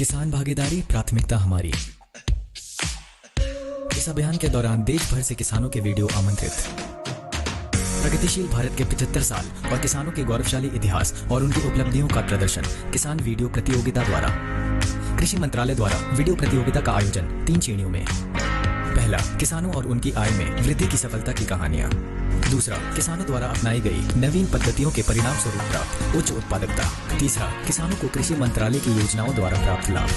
किसान भागीदारी प्राथमिकता हमारी। इस अभियान के दौरान देश भर से किसानों के वीडियो आमंत्रित। प्रगतिशील भारत के 75 साल और किसानों के गौरवशाली इतिहास और उनकी उपलब्धियों का प्रदर्शन किसान वीडियो प्रतियोगिता द्वारा। कृषि मंत्रालय द्वारा वीडियो प्रतियोगिता का आयोजन 3 श्रेणियों में। पहला, किसानों और उनकी आय में वृद्धि की सफलता की कहानियाँ। दूसरा, किसानों द्वारा अपनाई गई नवीन पद्धतियों के परिणाम स्वरूप प्राप्त उच्च उत्पादकता। तीसरा, किसानों को कृषि मंत्रालय की योजनाओं द्वारा प्राप्त लाभ।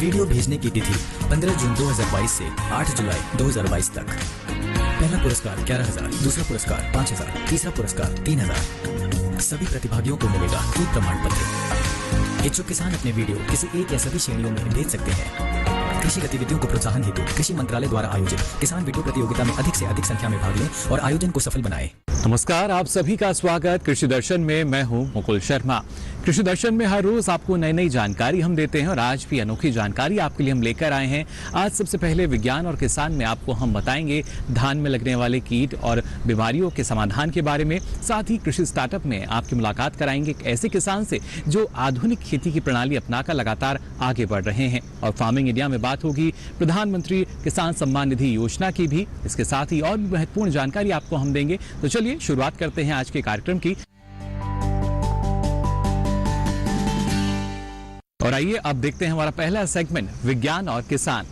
वीडियो भेजने की तिथि 15 जून 2022 से 8 जुलाई 2022 तक। पहला पुरस्कार 11,000, दूसरा पुरस्कार 5,000, तीसरा पुरस्कार 3,000। सभी प्रतिभागियों को मिलेगा एक प्रमाण पत्र। इच्छुक किसान अपने वीडियो किसी एक या सभी श्रेणियों में भेज सकते हैं। कृषि गतिविधियों को प्रोत्साहन हेतु कृषि मंत्रालय द्वारा आयोजित किसान वीडियो प्रतियोगिता में अधिक से अधिक संख्या में भाग लें और आयोजन को सफल बनाएं। नमस्कार, आप सभी का स्वागत कृषि दर्शन में। मैं हूं मुकुल शर्मा। कृषि दर्शन में हर रोज आपको नई नई जानकारी हम देते हैं और आज भी अनोखी जानकारी आपके लिए हम लेकर आए हैं। आज सबसे पहले विज्ञान और किसान में आपको हम बताएंगे धान में लगने वाले कीट और बीमारियों के समाधान के बारे में। साथ ही कृषि स्टार्टअप में आपकी मुलाकात कराएंगे एक ऐसे किसान से जो आधुनिक खेती की प्रणाली अपनाकर लगातार आगे बढ़ रहे हैं। और फार्मिंग इंडिया में बात होगी प्रधानमंत्री किसान सम्मान निधि योजना की भी। इसके साथ ही और भी महत्वपूर्ण जानकारी आपको हम देंगे। तो चलिए शुरुआत करते हैं आज के कार्यक्रम की। और आइए अब देखते हैं हमारा पहला सेगमेंट विज्ञान और किसान।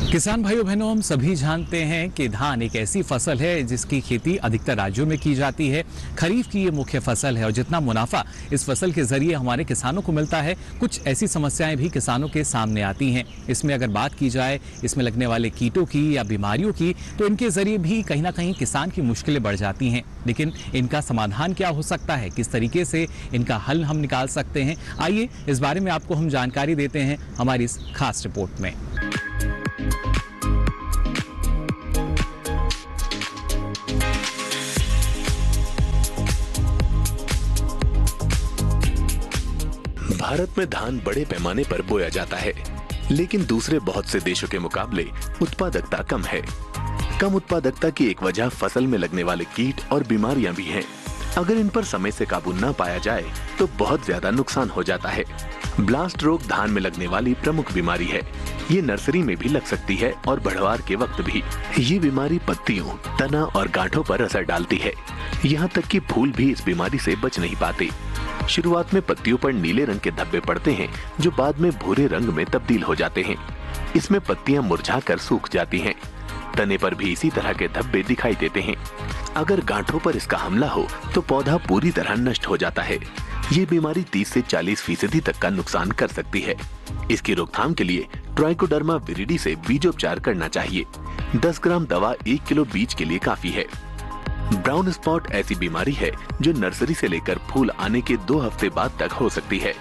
किसान भाइयों बहनों, हम सभी जानते हैं कि धान एक ऐसी फसल है जिसकी खेती अधिकतर राज्यों में की जाती है। खरीफ की ये मुख्य फसल है और जितना मुनाफा इस फसल के जरिए हमारे किसानों को मिलता है, कुछ ऐसी समस्याएं भी किसानों के सामने आती हैं। इसमें अगर बात की जाए इसमें लगने वाले कीटों की या बीमारियों की, तो इनके जरिए भी कहीं ना कहीं किसान की मुश्किलें बढ़ जाती हैं। लेकिन इनका समाधान क्या हो सकता है, किस तरीके से इनका हल हम निकाल सकते हैं, आइए इस बारे में आपको हम जानकारी देते हैं हमारी इस खास रिपोर्ट में। भारत में धान बड़े पैमाने पर बोया जाता है, लेकिन दूसरे बहुत से देशों के मुकाबले उत्पादकता कम है। कम उत्पादकता की एक वजह फसल में लगने वाले कीट और बीमारियां भी हैं। अगर इन पर समय से काबू न पाया जाए तो बहुत ज्यादा नुकसान हो जाता है। ब्लास्ट रोग धान में लगने वाली प्रमुख बीमारी है। ये नर्सरी में भी लग सकती है और बढ़वार के वक्त भी। ये बीमारी पत्तियों, तना और गांठों पर असर डालती है। यहाँ तक कि फूल भी इस बीमारी से बच नहीं पाते। शुरुआत में पत्तियों पर नीले रंग के धब्बे पड़ते हैं जो बाद में भूरे रंग में तब्दील हो जाते हैं। इसमें पत्तियां मुरझाकर सूख जाती हैं। तने पर भी इसी तरह के धब्बे दिखाई देते हैं। अगर गांठों पर इसका हमला हो तो पौधा पूरी तरह नष्ट हो जाता है। ये बीमारी 30 से 40% तक का नुकसान कर सकती है। इसकी रोकथाम के लिए ट्राइकोडर्मा विरिडी से बीजोपचार करना चाहिए। 10 ग्राम दवा 1 किलो बीज के लिए काफी है। ब्राउन स्पॉट ऐसी बीमारी है जो नर्सरी से लेकर फूल आने के 2 हफ्ते बाद तक हो सकती है।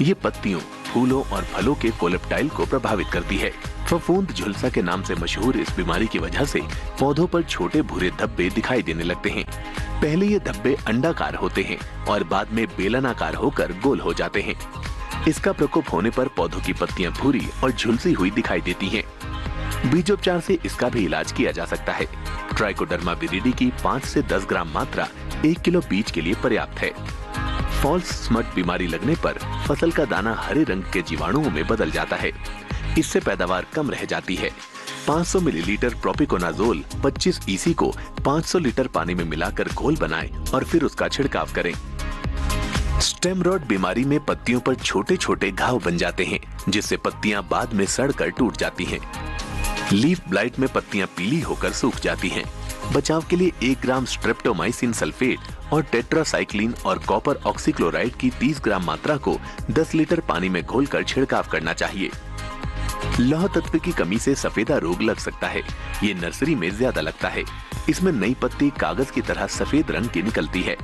ये पत्तियों, फूलों और फलों के कोलेप्टाइल को प्रभावित करती है। फफूंद झुलसा के नाम से मशहूर इस बीमारी की वजह से पौधों पर छोटे भूरे धब्बे दिखाई देने लगते हैं। पहले ये धब्बे अंडाकार होते हैं और बाद में बेलनाकार होकर गोल हो जाते हैं। इसका प्रकोप होने पर पौधों की पत्तियां भूरी और झुलसी हुई दिखाई देती हैं। बीजोपचार से इसका भी इलाज किया जा सकता है। ट्राइकोडर्मा विरिडी की 5 से 10 ग्राम मात्रा 1 किलो बीज के लिए पर्याप्त है। फॉल्स स्मट बीमारी लगने पर फसल का दाना हरे रंग के जीवाणुओं में बदल जाता है। इससे पैदावार कम रह जाती है। 500 मिलीलीटर प्रोपिकोनाजोल 25 EC को 500 लीटर पानी में मिलाकर घोल बनाएं और फिर उसका छिड़काव करें। स्टेम रॉट बीमारी में पत्तियों पर छोटे छोटे घाव बन जाते हैं, जिससे पत्तियां बाद में सड़कर टूट जाती हैं। लीफ ब्लाइट में पत्तियां पीली होकर सूख जाती हैं। बचाव के लिए 1 ग्राम स्ट्रेप्टोमाइसिन सल्फेट और टेट्रासाइक्लिन और कॉपर ऑक्सीक्लोराइड की 30 ग्राम मात्रा को 10 लीटर पानी में घोलकर छिड़काव करना चाहिए। लौह तत्व की कमी से सफेदा रोग लग सकता है। ये नर्सरी में ज्यादा लगता है। इसमें नई पत्ती कागज की तरह सफेद रंग की निकलती है।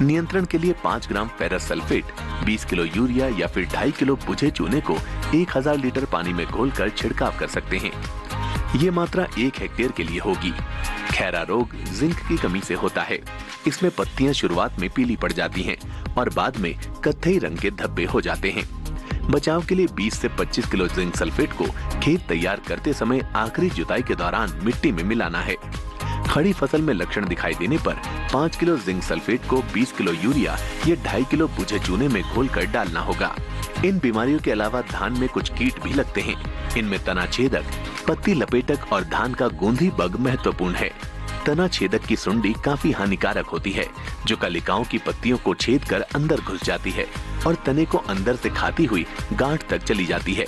नियंत्रण के लिए 5 ग्राम फेरस सल्फेट, 20 किलो यूरिया या फिर 2.5 किलो बुझे चूने को 1000 लीटर पानी में घोलकर छिड़काव कर सकते हैं। ये मात्रा 1 हेक्टेयर के लिए होगी। खैरा रोग जिंक की कमी से होता है। इसमें पत्तियां शुरुआत में पीली पड़ जाती हैं और बाद में कत्थई रंग के धब्बे हो जाते हैं। बचाव के लिए 20 से 25 किलो जिंक सल्फेट को खेत तैयार करते समय आखिरी जुताई के दौरान मिट्टी में मिलाना है। खड़ी फसल में लक्षण दिखाई देने पर 5 किलो जिंक सल्फेट को 20 किलो यूरिया या 2.5 किलो बुझे चूने में घोलकर डालना होगा। इन बीमारियों के अलावा धान में कुछ कीट भी लगते हैं। इनमें तना छेदक, पत्ती लपेटक और धान का गोंधी बग महत्वपूर्ण है। तना छेदक की सुंडी काफी हानिकारक होती है, जो कलिकाओं की पत्तियों को छेद कर अंदर घुस जाती है और तने को अंदर से खाती हुई गांठ तक चली जाती है।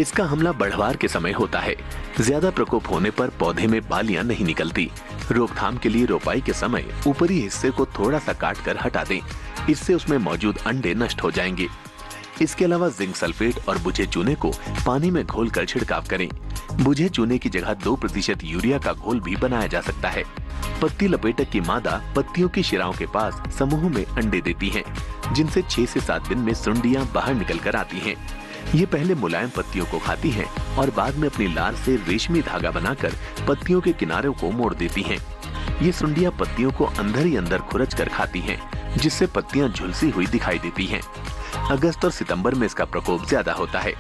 इसका हमला बढ़वार के समय होता है। ज्यादा प्रकोप होने पर पौधे में बालियां नहीं निकलती। रोकथाम के लिए रोपाई के समय ऊपरी हिस्से को थोड़ा सा काट कर हटा दें, इससे उसमें मौजूद अंडे नष्ट हो जाएंगे। इसके अलावा जिंक सल्फेट और बुझे चूने को पानी में घोलकर छिड़काव करें। बुझे चूने की जगह 2% यूरिया का घोल भी बनाया जा सकता है। पत्ती लपेटक की मादा पत्तियों की शिराओं के पास समूह में अंडे देती हैं, जिनसे 6 से 7 दिन में सुंडियां बाहर निकल कर आती हैं। ये पहले मुलायम पत्तियों को खाती हैं और बाद में अपनी लार से रेशमी धागा बनाकर पत्तियों के किनारों को मोड़ देती हैं। ये सुंडियां पत्तियों को अंदर ही अंदर खुरच कर खाती हैं, जिससे पत्तियां झुलसी हुई दिखाई देती हैं। अगस्त और सितंबर में इसका प्रकोप ज्यादा होता है।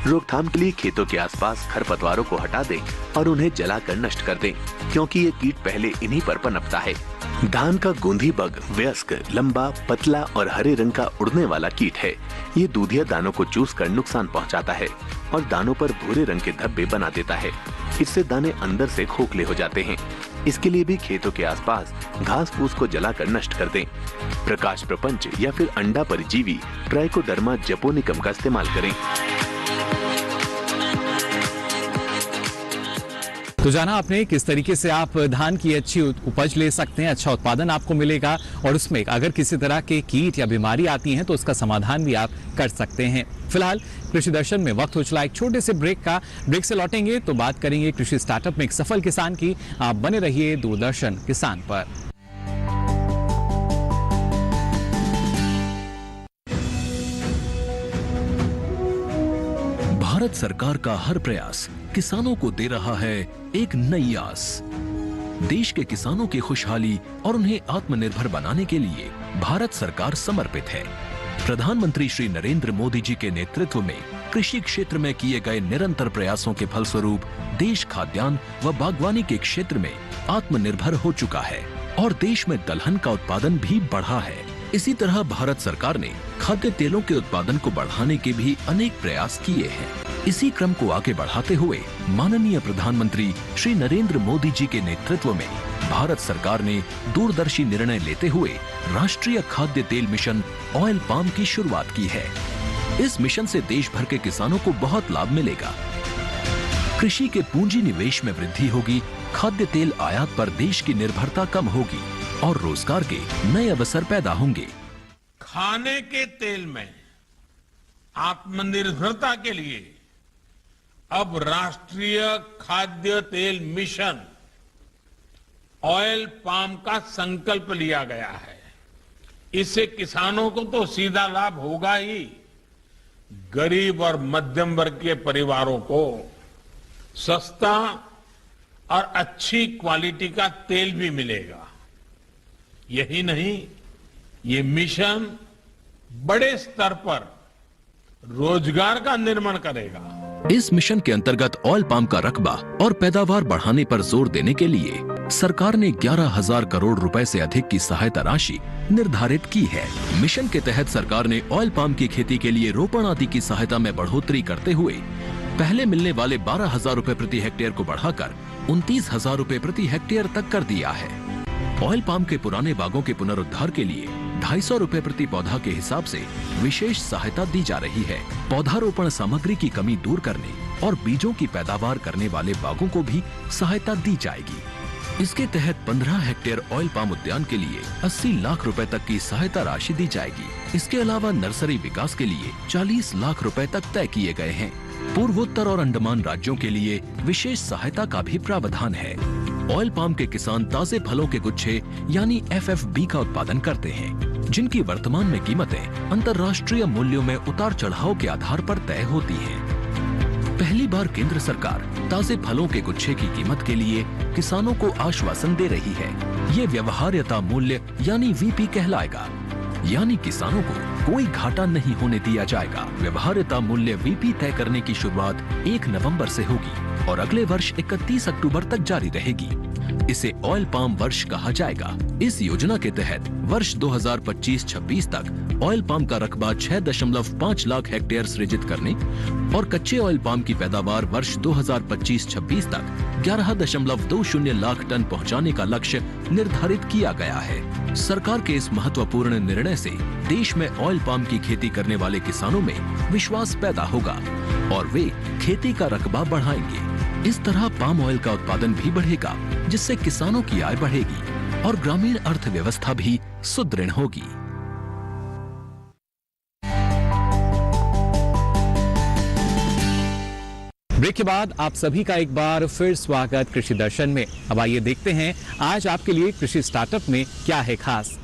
रोकथाम के लिए खेतों के आसपास खरपतवारों को हटा दें और उन्हें जलाकर नष्ट कर दें, क्योंकि ये कीट पहले इन्हीं पर पनपता है। धान का गोंधी बग वयस्क, लंबा, पतला और हरे रंग का उड़ने वाला कीट है। ये दूधिया दानों को चूस कर नुकसान पहुंचाता है और दानों पर भूरे रंग के धब्बे बना देता है। इससे दाने अंदर से खोखले हो जाते हैं। इसके लिए भी खेतों के आसपास घास फूस को जलाकर नष्ट कर दें। प्रकाश प्रपंच या फिर अंडा परजीवी ट्राइकोडर्मा जपोनिकम का इस्तेमाल करें। तो जाना आपने किस तरीके से आप धान की अच्छी उपज ले सकते हैं, अच्छा उत्पादन आपको मिलेगा और उसमें अगर किसी तरह के कीट या बीमारी आती हैं तो उसका समाधान भी आप कर सकते हैं। फिलहाल कृषि दर्शन में वक्त हो चला एक छोटे से ब्रेक का। ब्रेक से लौटेंगे तो बात करेंगे कृषि स्टार्टअप में एक सफल किसान की। आप बने रहिए दूरदर्शन किसान पर। भारत सरकार का हर प्रयास किसानों को दे रहा है एक नई आस। देश के किसानों की खुशहाली और उन्हें आत्मनिर्भर बनाने के लिए भारत सरकार समर्पित है। प्रधानमंत्री श्री नरेंद्र मोदी जी के नेतृत्व में कृषि क्षेत्र में किए गए निरंतर प्रयासों के फलस्वरूप देश खाद्यान्न व बागवानी के क्षेत्र में आत्मनिर्भर हो चुका है और देश में दलहन का उत्पादन भी बढ़ा है। इसी तरह भारत सरकार ने खाद्य तेलों के उत्पादन को बढ़ाने के भी अनेक प्रयास किए हैं। इसी क्रम को आगे बढ़ाते हुए माननीय प्रधानमंत्री श्री नरेंद्र मोदी जी के नेतृत्व में भारत सरकार ने दूरदर्शी निर्णय लेते हुए राष्ट्रीय खाद्य तेल मिशन ऑयल पाम की शुरुआत की है। इस मिशन से देश भर के किसानों को बहुत लाभ मिलेगा। कृषि के पूंजी निवेश में वृद्धि होगी, खाद्य तेल आयात पर देश की निर्भरता कम होगी और रोजगार के नए अवसर पैदा होंगे। खाने के तेल में आत्मनिर्भरता के लिए अब राष्ट्रीय खाद्य तेल मिशन ऑयल पाम का संकल्प लिया गया है। इससे किसानों को तो सीधा लाभ होगा ही, गरीब और मध्यम वर्ग के परिवारों को सस्ता और अच्छी क्वालिटी का तेल भी मिलेगा। यही नहीं, ये मिशन बड़े स्तर पर रोजगार का निर्माण करेगा। इस मिशन के अंतर्गत ऑयल पाम का रकबा और पैदावार बढ़ाने पर जोर देने के लिए सरकार ने 11,000 करोड़ रुपए से अधिक की सहायता राशि निर्धारित की है। मिशन के तहत सरकार ने ऑयल पाम की खेती के लिए रोपण आदि की सहायता में बढ़ोतरी करते हुए पहले मिलने वाले 12,000 रुपए प्रति हेक्टेयर को बढ़ाकर 29,000 रुपए प्रति हेक्टेयर तक कर दिया है। ऑयल पाम के पुराने बागों के पुनरुद्धार के लिए 250 रुपए प्रति पौधा के हिसाब से विशेष सहायता दी जा रही है। पौधारोपण सामग्री की कमी दूर करने और बीजों की पैदावार करने वाले बागों को भी सहायता दी जाएगी। इसके तहत 15 हेक्टेयर ऑयल पाम उद्यान के लिए 80 लाख रुपए तक की सहायता राशि दी जाएगी। इसके अलावा नर्सरी विकास के लिए 40 लाख रुपए तक तय किए गए हैं। पूर्वोत्तर और अंडमान राज्यों के लिए विशेष सहायता का भी प्रावधान है। ऑयल पाम के किसान ताजे फलों के गुच्छे यानी FFB का उत्पादन करते हैं, जिनकी वर्तमान में कीमतें अंतर्राष्ट्रीय मूल्यों में उतार चढ़ाव के आधार पर तय होती हैं। पहली बार केंद्र सरकार ताजे फलों के गुच्छे की कीमत के लिए किसानों को आश्वासन दे रही है। ये व्यवहार्यता मूल्य यानी VP कहलाएगा, यानी किसानों को कोई घाटा नहीं होने दिया जाएगा। व्यवहार्यता मूल्य VP तय करने की शुरुआत 1 नवंबर से होगी और अगले वर्ष 31 अक्टूबर तक जारी रहेगी। इसे ऑयल पाम वर्ष कहा जाएगा। इस योजना के तहत वर्ष 2025-26 तक ऑयल पाम का रकबा 6.5 लाख हेक्टेयर सृजित करने और कच्चे ऑयल पाम की पैदावार वर्ष 2025-26 तक 11.20 लाख टन पहुंचाने का लक्ष्य निर्धारित किया गया है। सरकार के इस महत्वपूर्ण निर्णय से देश में ऑयल पाम की खेती करने वाले किसानों में विश्वास पैदा होगा और वे खेती का रकबा बढ़ाएंगे। इस तरह पाम ऑयल का उत्पादन भी बढ़ेगा, जिससे किसानों की आय बढ़ेगी और ग्रामीण अर्थव्यवस्था भी सुदृढ़ होगी। ब्रेक के बाद आप सभी का एक बार फिर स्वागत कृषि दर्शन में। अब आइए देखते हैं आज आपके लिए कृषि स्टार्टअप में क्या है खास।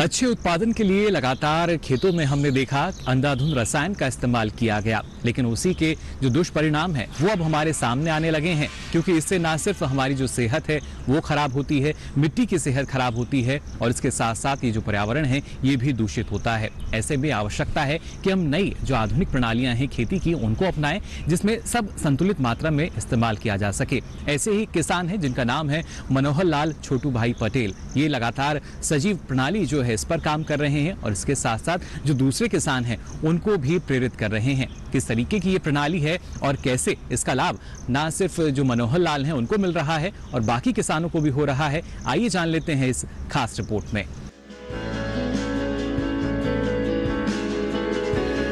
अच्छे उत्पादन के लिए लगातार खेतों में हमने देखा अंधाधुंध रसायन का इस्तेमाल किया गया, लेकिन उसी के जो दुष्परिणाम हैं वो अब हमारे सामने आने लगे हैं, क्योंकि इससे ना सिर्फ हमारी जो सेहत है वो खराब होती है, मिट्टी की सेहत खराब होती है और इसके साथ साथ ये जो पर्यावरण है ये भी दूषित होता है। ऐसे में आवश्यकता है कि हम नई जो आधुनिक प्रणालियां हैं खेती की उनको अपनाएं, जिसमें सब संतुलित मात्रा में इस्तेमाल किया जा सके। ऐसे ही किसान हैं जिनका नाम है मनोहर लाल छोटू भाई पटेल। ये लगातार सजीव प्रणाली जो है इस पर काम कर रहे हैं और इसके साथ साथ जो दूसरे किसान हैं उनको भी प्रेरित कर रहे हैं। किस तरीके की ये प्रणाली है और कैसे इसका लाभ ना सिर्फ जो मनोहर लाल हैं उनको मिल रहा है और बाकी किसानों को भी हो रहा है, आइए जान लेते हैं इस खास रिपोर्ट में।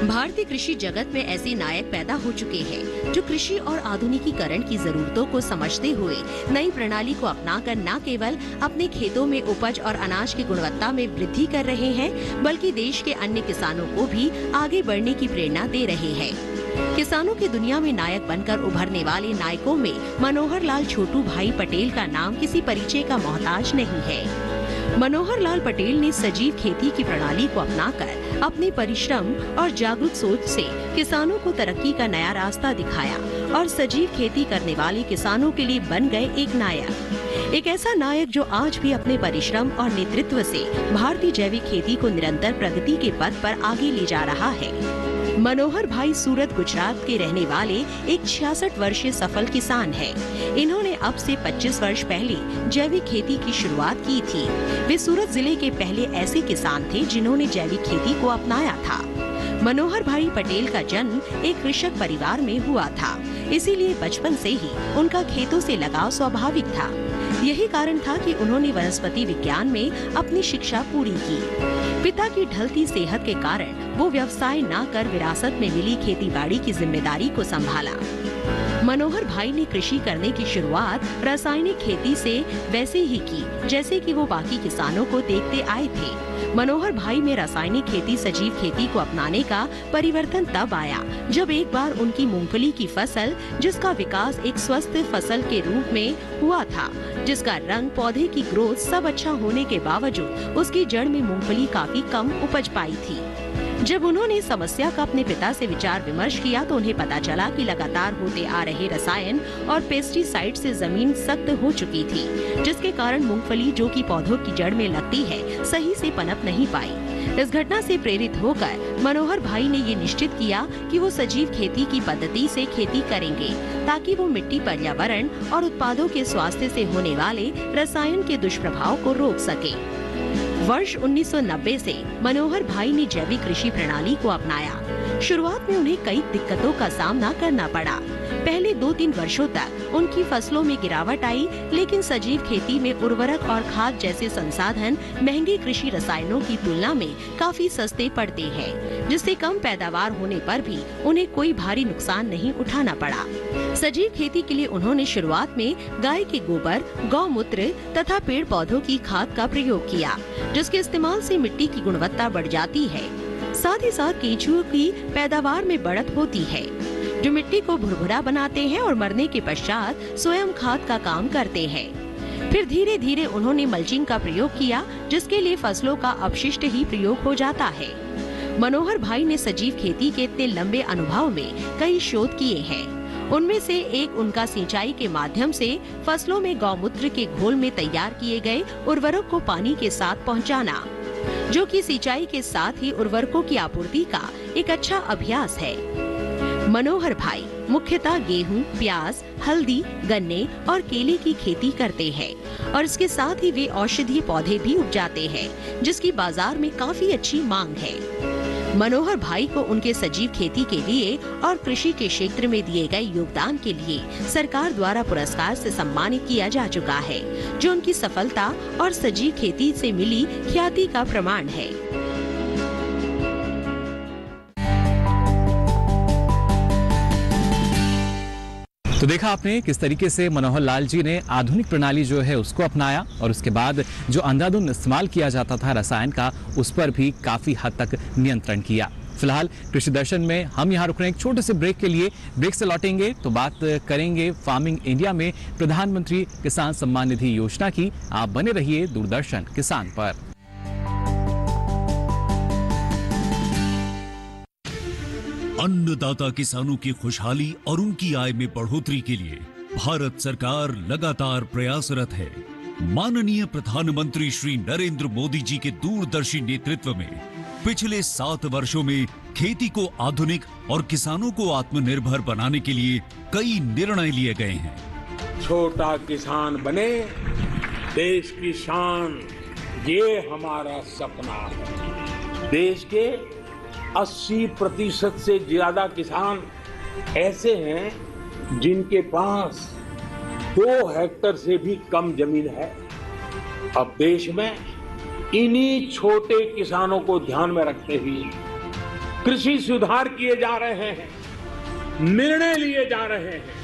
भारतीय कृषि जगत में ऐसे नायक पैदा हो चुके हैं जो कृषि और आधुनिकीकरण की जरूरतों को समझते हुए नई प्रणाली को अपनाकर न केवल अपने खेतों में उपज और अनाज की गुणवत्ता में वृद्धि कर रहे हैं, बल्कि देश के अन्य किसानों को भी आगे बढ़ने की प्रेरणा दे रहे हैं। किसानों की दुनिया में नायक बनकर उभरने वाले नायकों में मनोहर लाल छोटू भाई पटेल का नाम किसी परिचय का मोहताज नहीं है। मनोहर लाल पटेल ने सजीव खेती की प्रणाली को अपनाकर अपने परिश्रम और जागरूक सोच से किसानों को तरक्की का नया रास्ता दिखाया और सजीव खेती करने वाले किसानों के लिए बन गए एक नायक। एक ऐसा नायक जो आज भी अपने परिश्रम और नेतृत्व से भारतीय जैविक खेती को निरंतर प्रगति के पथ पर आगे ले जा रहा है। मनोहर भाई सूरत गुजरात के रहने वाले एक 66 वर्षीय सफल किसान हैं। इन्होंने अब से 25 वर्ष पहले जैविक खेती की शुरुआत की थी। वे सूरत जिले के पहले ऐसे किसान थे जिन्होंने जैविक खेती को अपनाया था। मनोहर भाई पटेल का जन्म एक कृषक परिवार में हुआ था, इसीलिए बचपन से ही उनका खेतों से लगाव स्वाभाविक था। यही कारण था कि उन्होंने वनस्पति विज्ञान में अपनी शिक्षा पूरी की। पिता की ढलती सेहत के कारण वो व्यवसाय न कर विरासत में मिली खेतीबाड़ी की जिम्मेदारी को संभाला। मनोहर भाई ने कृषि करने की शुरुआत रासायनिक खेती से वैसे ही की जैसे कि वो बाकी किसानों को देखते आए थे। मनोहर भाई में रासायनिक खेती सजीव खेती को अपनाने का परिवर्तन तब आया जब एक बार उनकी मूंगफली की फसल, जिसका विकास एक स्वस्थ फसल के रूप में हुआ था, जिसका रंग, पौधे की ग्रोथ सब अच्छा होने के बावजूद उसकी जड़ में मूंगफली काफी कम उपज पाई थी। जब उन्होंने समस्या का अपने पिता से विचार विमर्श किया तो उन्हें पता चला कि लगातार होते आ रहे रसायन और पेस्टिसाइड से जमीन सख्त हो चुकी थी, जिसके कारण मूंगफली जो कि पौधों की जड़ में लगती है सही से पनप नहीं पाई। इस घटना से प्रेरित होकर मनोहर भाई ने ये निश्चित किया कि वो सजीव खेती की पद्धति से खेती करेंगे ताकि वो मिट्टी, पर्यावरण और उत्पादों के स्वास्थ्य से होने वाले रसायन के दुष्प्रभाव को रोक सके। वर्ष 1990 से मनोहर भाई ने जैविक कृषि प्रणाली को अपनाया। शुरुआत में उन्हें कई दिक्कतों का सामना करना पड़ा। पहले 2-3 वर्षों तक उनकी फसलों में गिरावट आई, लेकिन सजीव खेती में उर्वरक और खाद जैसे संसाधन महंगे कृषि रसायनों की तुलना में काफी सस्ते पड़ते हैं, जिससे कम पैदावार होने पर भी उन्हें कोई भारी नुकसान नहीं उठाना पड़ा। सजीव खेती के लिए उन्होंने शुरुआत में गाय के गोबर, गौमूत्र तथा पेड़ पौधों की खाद का प्रयोग किया, जिसके इस्तेमाल से मिट्टी की गुणवत्ता बढ़ जाती है। साथ ही साथ केंचुओं की पैदावार में बढ़त होती है, जो मिट्टी को भुरभुरा बनाते हैं और मरने के पश्चात स्वयं खाद का काम करते हैं। फिर धीरे धीरे उन्होंने मल्चिंग का प्रयोग किया, जिसके लिए फसलों का अपशिष्ट ही प्रयोग हो जाता है। मनोहर भाई ने सजीव खेती के इतने लंबे अनुभव में कई शोध किए हैं। उनमें से एक उनका सिंचाई के माध्यम से फसलों में गौमूत्र के घोल में तैयार किए गए उर्वरक को पानी के साथ पहुंचाना, जो कि सिंचाई के साथ ही उर्वरकों की आपूर्ति का एक अच्छा अभ्यास है। मनोहर भाई मुख्यतः गेहूं, प्याज, हल्दी, गन्ने और केले की खेती करते हैं और इसके साथ ही वे औषधीय पौधे भी उपजाते हैं, जिसकी बाजार में काफी अच्छी मांग है। मनोहर भाई को उनके सजीव खेती के लिए और कृषि के क्षेत्र में दिए गए योगदान के लिए सरकार द्वारा पुरस्कार से सम्मानित किया जा चुका है, जो उनकी सफलता और सजीव खेती से मिली ख्याति का प्रमाण है। तो देखा आपने किस तरीके से मनोहर लाल जी ने आधुनिक प्रणाली जो है उसको अपनाया और उसके बाद जो अंधाधुंध इस्तेमाल किया जाता था रसायन का, उस पर भी काफी हद तक नियंत्रण किया। फिलहाल कृषि दर्शन में हम यहाँ रुक रहे हैं एक छोटे से ब्रेक के लिए। ब्रेक से लौटेंगे तो बात करेंगे फार्मिंग इंडिया में प्रधानमंत्री किसान सम्मान निधि योजना की। आप बने रहिए दूरदर्शन किसान पर। अन्नदाता किसानों की खुशहाली और उनकी आय में बढ़ोतरी के लिए भारत सरकार लगातार प्रयासरत है। माननीय प्रधानमंत्री श्री नरेंद्र मोदी जी के दूरदर्शी नेतृत्व में पिछले 7 वर्षों में खेती को आधुनिक और किसानों को आत्मनिर्भर बनाने के लिए कई निर्णय लिए गए हैं। छोटा किसान बने देश की शान, ये हमारा सपना है। देश के 80% से ज्यादा किसान ऐसे हैं जिनके पास 2 हेक्टेयर से भी कम जमीन है। अब देश में इन्हीं छोटे किसानों को ध्यान में रखते हुए कृषि सुधार किए जा रहे हैं, निर्णय लिए जा रहे हैं।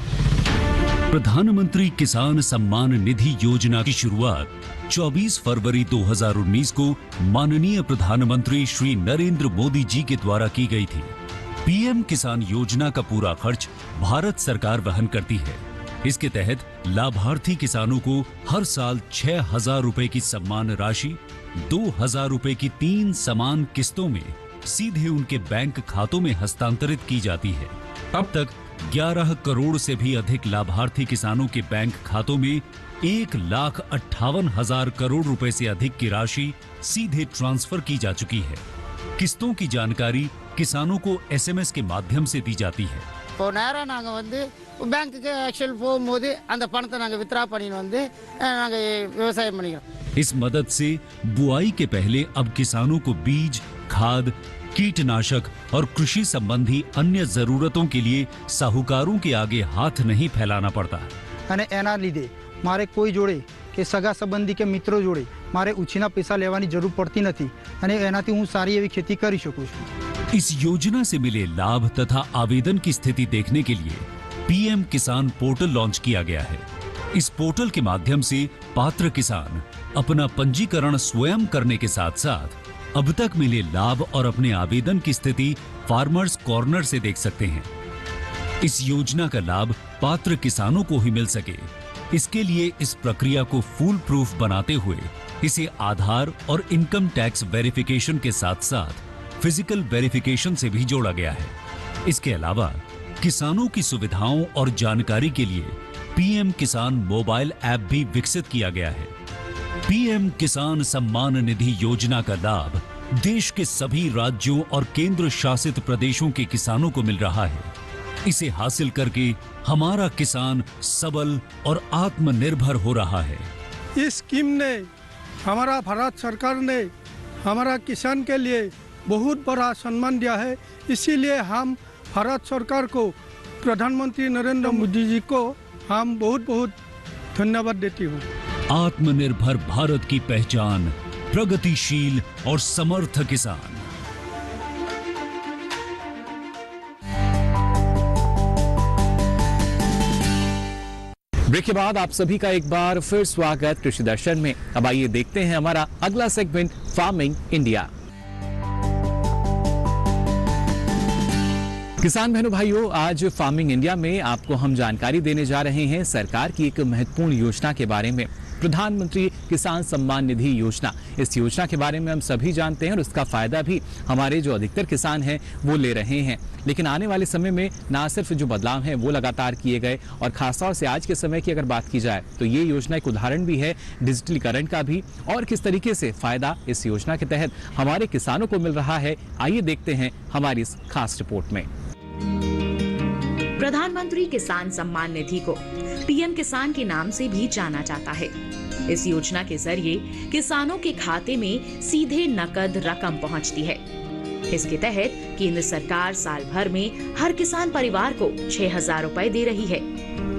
प्रधानमंत्री किसान सम्मान निधि योजना की शुरुआत 24 फरवरी 2019 को माननीय प्रधानमंत्री श्री नरेंद्र मोदी जी के द्वारा की गई थी। पीएम किसान योजना का पूरा खर्च भारत सरकार वहन करती है। इसके तहत लाभार्थी किसानों को हर साल 6,000 रुपए की सम्मान राशि 2,000 रुपए की 3 समान किस्तों में सीधे उनके बैंक खातों में हस्तांतरित की जाती है। अब तक 11 करोड़ से भी अधिक लाभार्थी किसानों के बैंक खातों में 1,58,000 करोड़ रुपए से अधिक की राशि सीधे ट्रांसफर की जा चुकी है। किस्तों की जानकारी किसानों को एसएमएस के माध्यम से दी जाती है। இப்போ நேரா நாங்க வந்து பேங்க்குக்கு ஆக்சுவல் போகும்போது அந்த பணத்தை நாங்க வித்ரா பண்ணிட்டு வந்து நாங்க விவசாயம் பண்ணிக்கிறோம்। इस मदद से बुआई के पहले अब किसानों को बीज, खाद, कीटनाशक और कृषि संबंधी अन्य जरूरतों के लिए साहूकारों के आगे हाथ नहीं फैलाना पड़ता। અને એના લીધે મારે કોઈ જોડે કે સગા સંબંધી કે મિત્રો જોડે મારે ઉછીના પૈસા લેવાની જરૂર પડતી નથી અને એનાથી હું સારી એવી खेती કરી શકું છું। इस योजना से मिले लाभ तथा आवेदन की स्थिति देखने के लिए पीएम किसान पोर्टल लॉन्च किया गया है। इस पोर्टल के माध्यम से पात्र किसान अपना पंजीकरण स्वयं करने के साथ साथ अब तक मिले लाभ और अपने आवेदन की स्थिति फार्मर्स कॉर्नर से देख सकते हैं। इस योजना का लाभ पात्र किसानों को ही मिल सके, इसके लिए इस प्रक्रिया को फूल प्रूफ बनाते हुए इसे आधार और इनकम टैक्स वेरिफिकेशन के साथ साथ फिजिकल वेरिफिकेशन से भी जोड़ा गया है। इसके अलावा किसानों की सुविधाओं और जानकारी के लिए पीएम किसान मोबाइल ऐप भी विकसित किया गया है। पीएम किसान सम्मान निधि योजना का लाभ देश के सभी राज्यों और केंद्र शासित प्रदेशों के किसानों को मिल रहा है। इसे हासिल करके हमारा किसान सबल और आत्मनिर्भर हो रहा है। इस स्कीम ने हमारा भारत सरकार ने हमारा किसान के लिए बहुत बड़ा सम्मान दिया है। इसीलिए हम भारत सरकार को, प्रधानमंत्री नरेंद्र मोदी जी को हम बहुत बहुत धन्यवाद देती हूँ। आत्मनिर्भर भारत की पहचान प्रगतिशील और समर्थ किसान। ब्रेक के बाद आप सभी का एक बार फिर स्वागत कृषि दर्शन में। अब आइए देखते हैं हमारा अगला सेगमेंट फार्मिंग इंडिया। किसान बहनों भाइयों, आज फार्मिंग इंडिया में आपको हम जानकारी देने जा रहे हैं सरकार की एक महत्वपूर्ण योजना के बारे में, प्रधानमंत्री किसान सम्मान निधि योजना। इस योजना के बारे में हम सभी जानते हैं और उसका फायदा भी हमारे जो अधिकतर किसान हैं वो ले रहे हैं। लेकिन आने वाले समय में ना सिर्फ जो बदलाव हैं वो लगातार किए गए और खासतौर से आज के समय की अगर बात की जाए तो ये योजना एक उदाहरण भी है डिजिटलीकरण का भी, और किस तरीके से फायदा इस योजना के तहत हमारे किसानों को मिल रहा है। आइए देखते हैं हमारी इस खास रिपोर्ट में। प्रधानमंत्री किसान सम्मान निधि को पीएम किसान के नाम से भी जाना जाता है। इस योजना के जरिए किसानों के खाते में सीधे नकद रकम पहुंचती है। इसके तहत केंद्र सरकार साल भर में हर किसान परिवार को 6,000 रुपए दे रही है।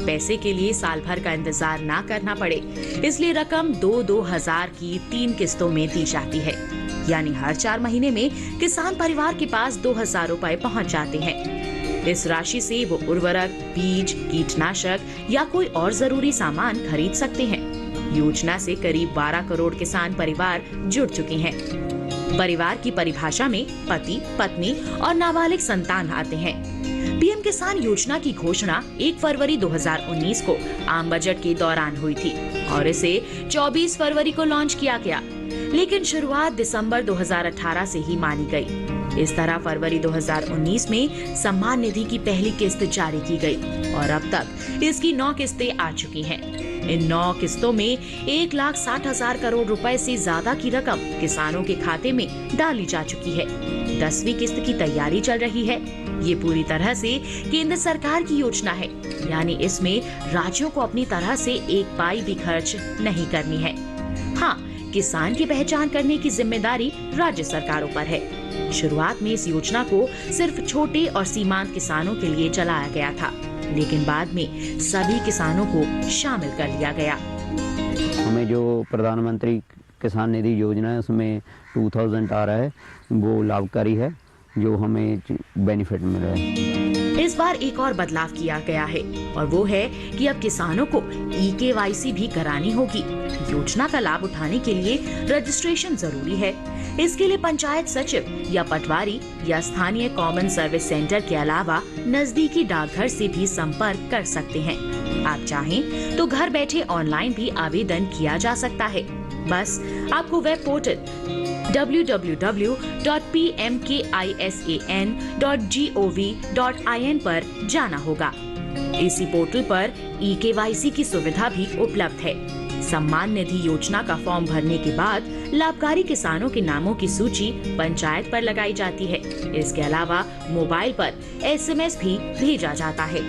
पैसे के लिए साल भर का इंतजार ना करना पड़े, इसलिए रकम 2-2 हजार की 3 किस्तों में दी जाती है। यानी हर 4 महीने में किसान परिवार के पास 2,000 रुपए पहुंच जाते हैं। इस राशि से वो उर्वरक, बीज, कीटनाशक या कोई और जरूरी सामान खरीद सकते हैं। योजना से करीब 12 करोड़ किसान परिवार जुड़ चुके हैं। परिवार की परिभाषा में पति, पत्नी और नाबालिग संतान आते हैं। पीएम किसान योजना की घोषणा 1 फरवरी 2019 को आम बजट के दौरान हुई थी और इसे 24 फरवरी को लॉन्च किया गया, लेकिन शुरुआत दिसंबर 2018 से ही मानी गई। इस तरह फरवरी 2019 में सम्मान निधि की पहली किस्त जारी की गई और अब तक इसकी 9 किस्तें आ चुकी हैं। इन 9 किस्तों में 1,60,000 करोड़ रुपए से ज्यादा की रकम किसानों के खाते में डाली जा चुकी है। 10वीं किस्त की तैयारी चल रही है। ये पूरी तरह से केंद्र सरकार की योजना है, यानी इसमें राज्यों को अपनी तरह से एक पाई भी खर्च नहीं करनी है। हाँ, किसान की पहचान करने की जिम्मेदारी राज्य सरकारों पर है। शुरुआत में इस योजना को सिर्फ छोटे और सीमांत किसानों के लिए चलाया गया था, लेकिन बाद में सभी किसानों को शामिल कर लिया गया। हमें जो प्रधानमंत्री किसान निधि योजना है उसमें 2000 आ रहा है, वो लाभकारी है, जो हमें बेनिफिट मिल रहा है। इस बार एक और बदलाव किया गया है और वो है कि अब किसानों को eKYC भी करानी होगी। योजना का लाभ उठाने के लिए रजिस्ट्रेशन जरूरी है। इसके लिए पंचायत सचिव या पटवारी या स्थानीय कॉमन सर्विस सेंटर के अलावा नजदीकी डाकघर से भी संपर्क कर सकते हैं। आप चाहें तो घर बैठे ऑनलाइन भी आवेदन किया जा सकता है। बस आपको वेब पोर्टल www.pmkisan.gov.in पर जाना होगा। इसी पोर्टल पर eKYC की सुविधा भी उपलब्ध है। सम्मान निधि योजना का फॉर्म भरने के बाद लाभकारी किसानों के नामों की सूची पंचायत पर लगाई जाती है। इसके अलावा मोबाइल पर SMS भी भेजा जाता है।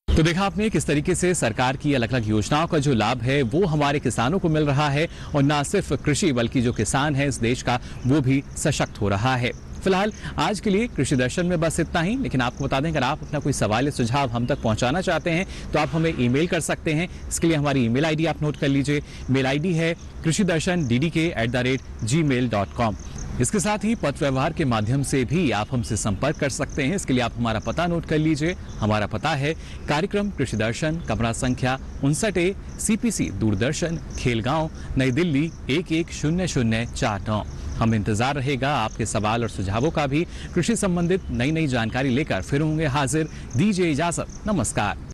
तो देखा आपने किस तरीके से सरकार की अलग अलग योजनाओं का जो लाभ है वो हमारे किसानों को मिल रहा है, और न सिर्फ कृषि बल्कि जो किसान है इस देश का वो भी सशक्त हो रहा है। फिलहाल आज के लिए कृषि दर्शन में बस इतना ही, लेकिन आपको बता दें अगर आप अपना कोई सवाल या सुझाव हम तक पहुंचाना चाहते हैं तो आप हमें ईमेल कर सकते हैं। इसके लिए हमारी ईमेल आईडी आप नोट कर लीजिए। मेल आईडी है krishidarshan@gmail.com। इसके साथ ही पत्र व्यवहार के माध्यम से भी आप हमसे संपर्क कर सकते हैं। इसके लिए आप हमारा पता नोट कर लीजिए। हमारा पता है कार्यक्रम कृषि दर्शन, कमरा संख्या 59A, CPC दूरदर्शन, खेलगांव, नई दिल्ली 110049। हम इंतजार रहेगा आपके सवाल और सुझावों का भी। कृषि संबंधित नई नई जानकारी लेकर फिर होंगे हाजिर। दीजिए इजाजत, नमस्कार।